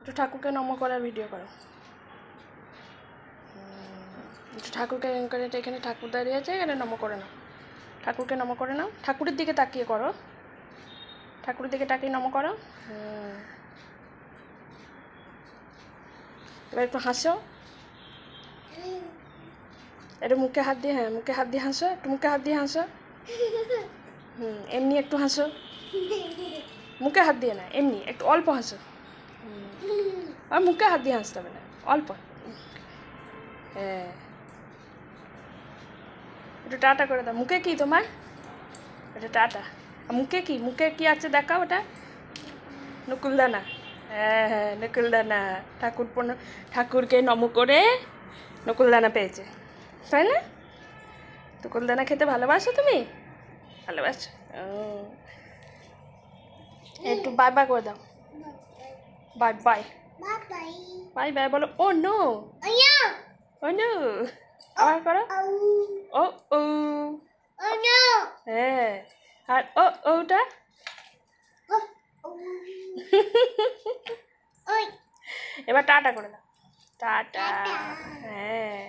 একটু ঠাকুরকে নম করার ভিডিও করো। একটু ঠাকুরকে এখানে ঠাকুর দাঁড়িয়ে আছে, এখানে নম করে নাও। ঠাকুরকে নম করে নাও, ঠাকুরের দিকে তাকিয়ে করো, ঠাকুরের দিকে তাকিয়ে নম করো। এবার একটু হাসো, একটু মুখে হাত দিয়ে, হ্যাঁ মুখে হাত দিয়ে হাসো, একটু মুখে হাত দিয়ে হাসো। এমনি একটু হাসো, মুখে হাত দিয়ে না, এমনি একটু অল্প হাসো। আর মুখে হাত দিয়ে হাসতে হবে না, অল্প। হ্যাঁ, একটু টাটা করে দাও। মুখে কি তোমার? এটা টাটা। মুখে কি, মুখে কি আছে দেখাও ওটা। নকুলদানা। হ্যাঁ হ্যাঁ, নকুলদানা। ঠাকুরকে নম করে নকুলদানা পেয়েছে, তাই না? নকুলদানা খেতে ভালোবাসো তুমি? ভালোবাসো। একটু বাই বাই করে দাও। Bye bye. বাই বাই বলো। ও নো, ও নো। আবার করো। ও ও। হ্যাঁ, আর ও ওটা। এবার টাটা করে দাও। টাটা। হ্যাঁ।